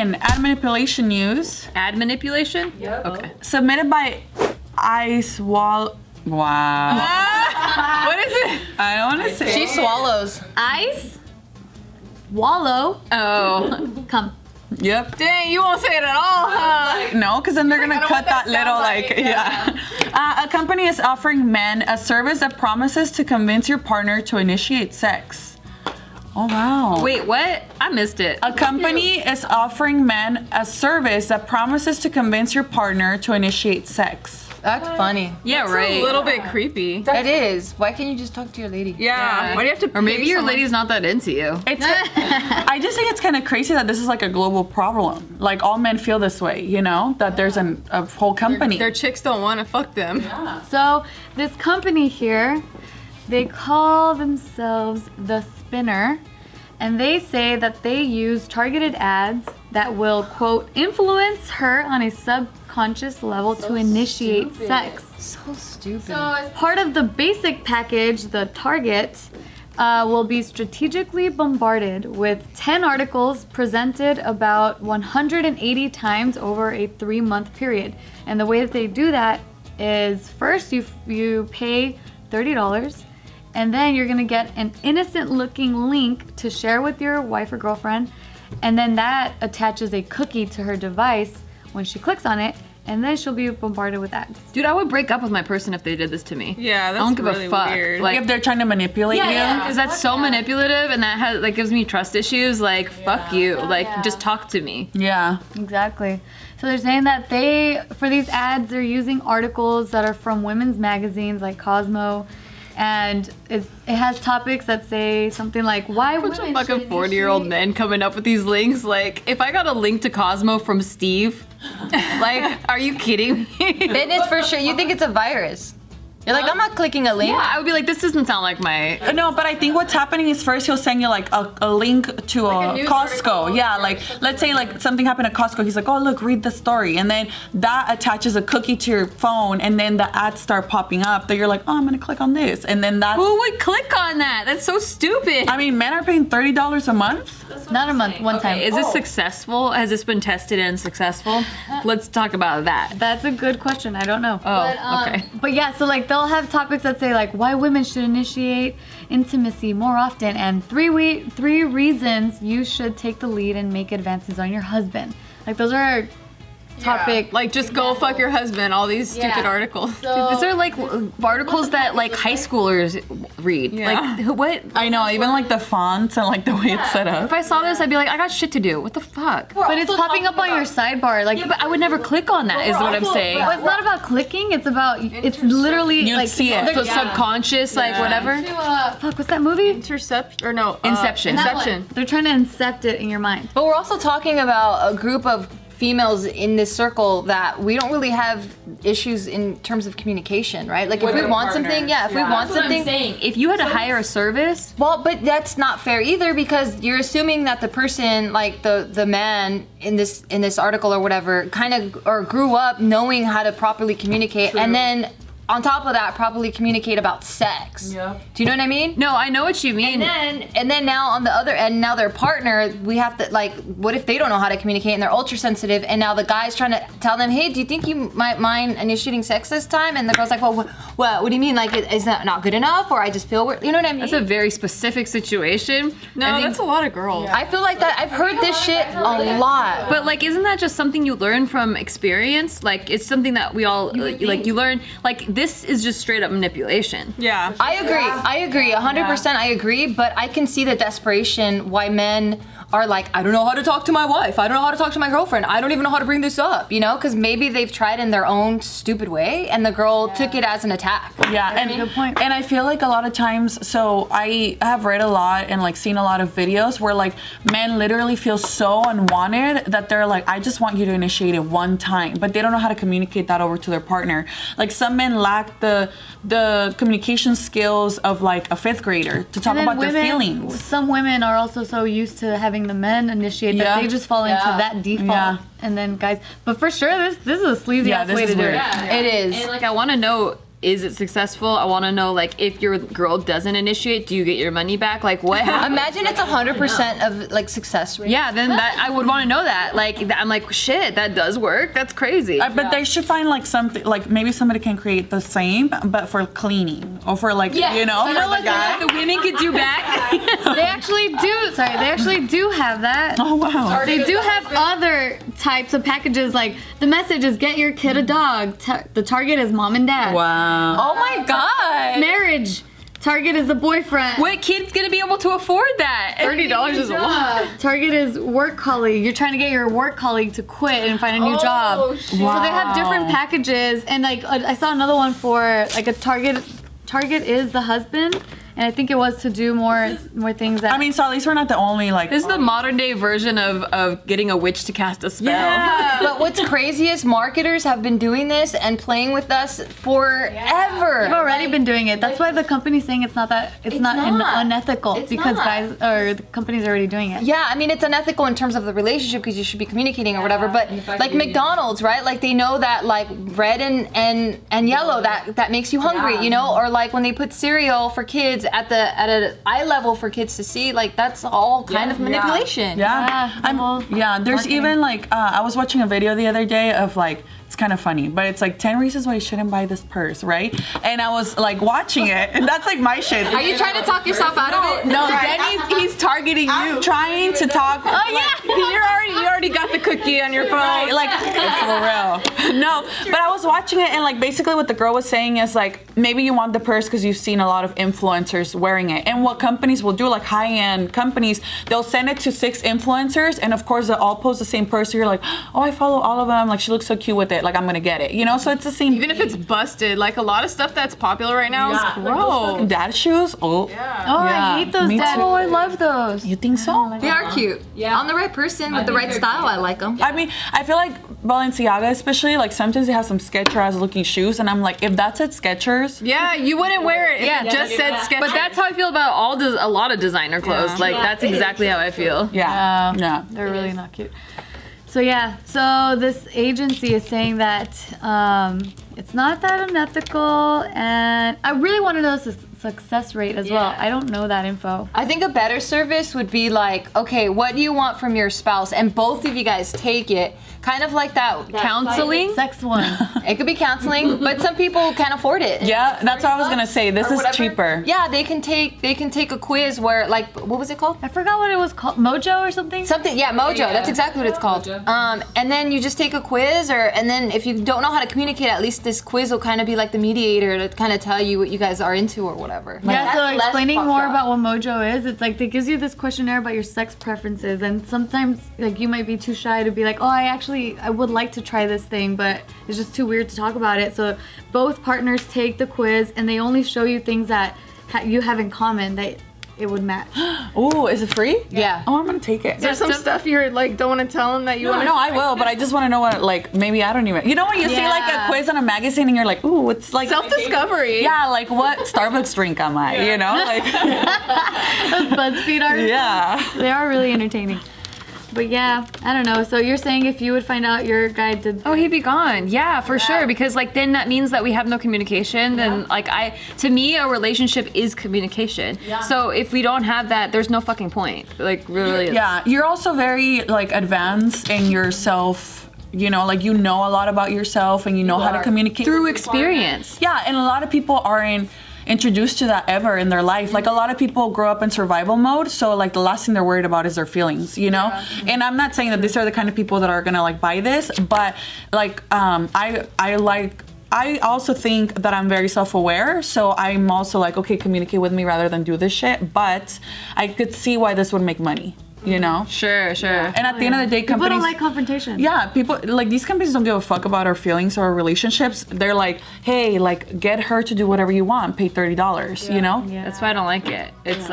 in ad manipulation news. Ad manipulation? Yep. Okay. Submitted by Wow. What is it? I don't want to say. She swallows. Ice. Wallow. Oh. Come. Yep. Dang, you won't say it at all, huh? No, because then they're gonna cut that little like. A company is offering men a service that promises to convince your partner to initiate sex. Oh wow. Wait, what? I missed it. A company is offering men a service that promises to convince your partner to initiate sex. That's funny. Yeah, It's right. a little bit creepy. It is. Why can't you just talk to your lady? Yeah. Why do you have to? Or maybe pay your someone? lady's not that into you. It's. I just think it's kind of crazy that this is like a global problem. Like all men feel this way, you know, that there's a whole company. Their chicks don't want to fuck them. So this company here, they call themselves The Spinner, and they say that they use targeted ads that will, quote, influence her on a subconscious level to initiate sex. So stupid. So as part of the basic package, the target will be strategically bombarded with 10 articles presented about 180 times over a 3-month period. And the way that they do that is first you pay $30, and then you're gonna get an innocent looking link to share with your wife or girlfriend, and then that attaches a cookie to her device when she clicks on it, and then she'll be bombarded with ads. Dude, I would break up with my person if they did this to me. Yeah, that's I don't give really a fuck. weird. like if they're trying to manipulate you. Because that's so manipulative, and that has like gives me trust issues. Like, fuck you. Like, just talk to me. Yeah. Exactly. So they're saying that for these ads, they're using articles that are from women's magazines like Cosmo, and it has topics that say something like, why Bunch of women fucking should 40-year-old initiate- men coming up with these links. Like, if I got a link to Cosmo from Steve, like, are you kidding me? Then it's for sure. You think it's a virus. You're like, I'm not clicking a link. Yeah, I would be like, this doesn't sound like my. No, but I think what's happening is first he'll send you like a link to a news Costco. article. Yeah, like let's say like something happened at Costco. He's like, oh look, read the story, and then that attaches a cookie to your phone, and then the ads start popping up. That you're like, oh, I'm gonna click on this, and then that. Who would click on that? That's so stupid. I mean, men are paying $30 a month. Not a month, one time. Is this successful? Has this been tested and successful? Let's talk about that. That's a good question. I don't know. Oh, okay. But yeah, so like they'll have topics that say like why women should initiate intimacy more often, and three reasons you should take the lead and make advances on your husband. Like those are topic. Like, just go fuck your husband. All these stupid articles. These are like articles that like high schoolers read. Yeah. Like what? I know, even like the fonts and like the way it's set up. If I saw this, I'd be like, I got shit to do. What the fuck? But it's popping up on your sidebar. Like, Yeah, but I would never click on that. Is what I'm saying. well, it's not about clicking. It's about it's literally You'd like see it. So subconscious, like whatever. fuck, what's that movie? Intercept or no? Inception. That one. Inception. They're trying to incept it in your mind. But we're also talking about a group of females in this circle that we don't really have issues in terms of communication, right? Like if we want something, if we want something. saying. If you had to hire a service, Well, but that's not fair either, because you're assuming that the person, like the man in this article or whatever, kind of or grew up knowing how to properly communicate, and then on top of that, properly communicate about sex. Yeah. Do you know what I mean? no, I know what you mean. And then now on the other end, now their partner, we have to like, what if they don't know how to communicate and they're ultra sensitive, and now the guy's trying to tell them, hey, do you think you might mind initiating sex this time? And the girl's like, well, what do you mean? Like, is that not good enough, or I just feel weird? You know what I mean? That's a very specific situation. No, I think- that's a lot of girls. I feel like that. I've heard this shit a lot. But like, isn't that just something you learn from experience? Like, it's something that we all like. You learn. Like, this is just straight up manipulation. Yeah. I agree, 100% I agree, but I can see the desperation why men are like, I don't know how to talk to my wife, I don't know how to talk to my girlfriend, I don't even know how to bring this up, you know? Because maybe they've tried in their own stupid way and the girl took it as an attack. Yeah, and Good point. And I feel like a lot of times, so I have read a lot and like seen a lot of videos where like men literally feel so unwanted that they're like, I just want you to initiate it one time, but they don't know how to communicate that over to their partner. Like some men lack the communication skills of like a 5th grader to talk And then about their feelings. Some women are also so used to having the men initiate that Yeah. they just fall into that default. Yeah. And then guys, but for sure, this is a sleazy ass this way is to do weird. it. It is. And like, I want to know is it successful? I want to know, like, if your girl doesn't initiate, do you get your money back? Like, what happens? Imagine it's 100% of like success rate. Yeah, then that I would want to know that. Like, I'm like, shit, that does work. That's crazy. But they should find like something, like maybe somebody can create the same, but for cleaning or for like, you know, for the guy. The women could do back. They actually do. Sorry, they actually do have that. Oh wow. They do have other types of packages. Like the message is get your kid a dog. The target is mom and dad. Wow. Oh my god. Marriage. Target is the boyfriend. What kid's gonna be able to afford that? $30 is a lot. Target is work colleague. You're trying to get your work colleague to quit and find a new job. shit. So they have different packages, and like I saw another one for like a Target. Target is the husband, and I think it was to do more things. That I mean, so at least we're not the only like. This is the modern day version of getting a witch to cast a spell. Yeah. But what's crazy is marketers have been doing this and playing with us forever. They've already been doing it. That's why the company's saying it's not unethical It's because not. guys or the company's already doing it. Yeah, I mean it's unethical in terms of the relationship because you should be communicating or whatever. But like McDonald's, right? Like they know that like red and yellow that makes you hungry, you know? Or like when they put cereal for kids at an eye level for kids to see, like that's all kind of manipulation. Yeah, there's even like I was watching a video the other day of like, it's kind of funny, but it's like 10 reasons why you shouldn't buy this purse, right? And I was like watching it, and that's like my shit. Are you trying to talk yourself out of it? No, Denny's, he's targeting you. I'm trying to talk. Oh yeah, you already got the cookie on your phone. Right, like for real. No, but I was watching it, and like basically what the girl was saying is like maybe you want the purse because you've seen a lot of influencers wearing it, and what companies will do, like high-end companies, they'll send it to 6 influencers, and of course they'll all post the same purse. So you're like, oh, I follow all of them. Like she looks so cute with it. Like I'm gonna get it. You know, so it's the same. Even if it's busted, like a lot of stuff that's popular right now is gross. Dad shoes. Oh, Oh, I hate those me dad. too. Oh, I love those. You think so? They are cute. Yeah. On the right person with the right style, I like them. I mean, I feel like Balenciaga, especially, like sometimes they have some Skechers looking shoes, and I'm like, if that's at Skechers, Yeah, you wouldn't wear it if Yeah, it just said Skechers. But that's how I feel about a lot of designer clothes. Like that's exactly how I feel. yeah. They're really not cute. So yeah, so this agency is saying that it's not that unethical, and I really want to know the success rate as well. I don't know that info. I think a better service would be like, okay, what do you want from your spouse? And both of you guys take it. Kind of like that Counseling? Sex one. It could be counseling, but some people can't afford it. Yeah, that's what I was gonna say. This Or is whatever. cheaper. Yeah, they can take a quiz where like what was it called? I forgot what it was called. Mojo or something? Something, yeah, Mojo. That's exactly what it's called. And then you just take a quiz, and then if you don't know how to communicate, at least this quiz will kind of be like the mediator to kind of tell you what you guys are into or whatever. Yeah, so That's less explaining fucked more up. about what Mojo is, it's like it gives you this questionnaire about your sex preferences, and sometimes like you might be too shy to be like, oh, I would like to try this thing, but it's just too weird to talk about it. So both partners take the quiz, and they only show you things that you have in common that it would match. Ooh, is it free? Yeah. Oh, I'm gonna take it. There's some stuff you're like don't want to tell them that you want to. No, I will, but I just want to know what, like, maybe I don't even. You know when you see like a Yeah. quiz on a magazine and you're like, ooh, it's like Self-discovery. Yeah, like what Starbucks drink am I? You know, like Those BuzzFeed articles. yeah. They are really entertaining. But yeah, I don't know. So you're saying if you would find out your guy did. Oh, he'd be gone. Yeah, for sure. Because like then that means that we have no communication. Then like to me, a relationship is communication. So if we don't have that, there's no fucking point. Like really. Yeah, you're also very like advanced in yourself. You know, like you know a lot about yourself, and you know how to communicate Through with people. experience. Yeah, and a lot of people aren't introduced to that ever in their life. Like a lot of people grow up in survival mode, so like the last thing they're worried about is their feelings, you know? And I'm not saying that these are the kind of people that are gonna like buy this, but like I also think that I'm very self-aware, so I'm also like, okay, communicate with me rather than do this shit, but I could see why this would make money, you know? Sure. And at the end of the day, People companies don't like confrontation. yeah, people like these companies don't give a fuck about our feelings or our relationships. They're like, hey, like get her to do whatever you want, pay $30, you know? Yeah. That's why I don't like it. It's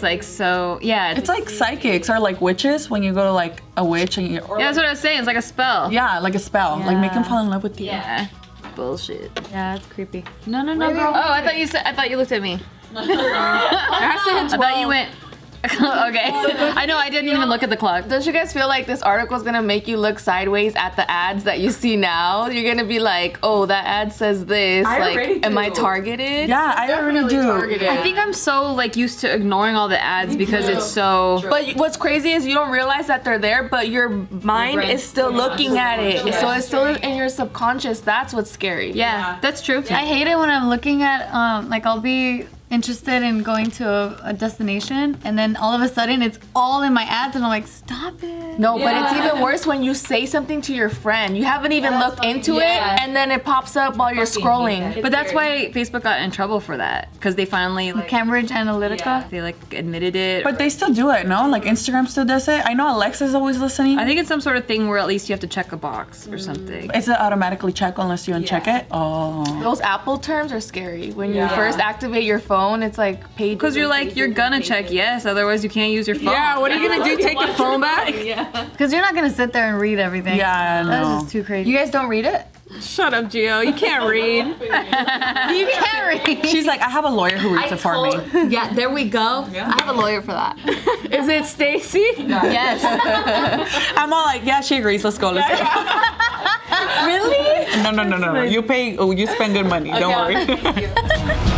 like so yeah. It's like psychics or like witches when you go to like a witch and you or Yeah, that's what I was saying. It's like a spell. yeah, like a spell. Like make them Yeah. fall in love with you. Yeah. Bullshit. Yeah, it's creepy. No, girl. Oh, I thought you looked at me. I thought you went. Okay. I know, I didn't even look at the clock. Don't you guys feel like this article is gonna make you look sideways at the ads that you see now? You're gonna be like, oh, that ad says this. I already Like, am do. I targeted? Yeah, I already do. I think I'm so like used to ignoring all the ads because it's so. But what's crazy is you don't realize that they're there, but your mind is still looking at it. So it's still in your subconscious. That's what's scary. Yeah, that's true. I hate it when I'm looking at like I'll be interested in going to a destination and then all of a sudden it's all in my ads and I'm like, stop it. No, but it's even worse when you say something to your friend. You haven't even looked into it, and then it pops up while you're scrolling. But that's why Facebook got in trouble for that because they finally like Cambridge Analytica. they like admitted it. But they still do it, no? Like Instagram still does it. I know Alexa's always listening. I think it's some sort of thing where at least you have to check a box or something. Is it automatically check unless you uncheck it? Oh. Those Apple terms are scary. When you first activate your phone, it's like pages. Because you're like, you're gonna check yes, otherwise you can't use your phone. Yeah, what are you gonna do? Take your phone back? Because you're not gonna sit there and read everything. Yeah, I know. That's just too crazy. You guys don't read it? Shut up, Gio. You can't read. You can't read. She's like, I have a lawyer who reads it for me. Yeah, there we go. I have a lawyer for that. Is it Stacey? Yes. I'm all like, yeah, she agrees. Let's go. Let's go. Really? No. You pay. Oh, you spend good money. Don't worry.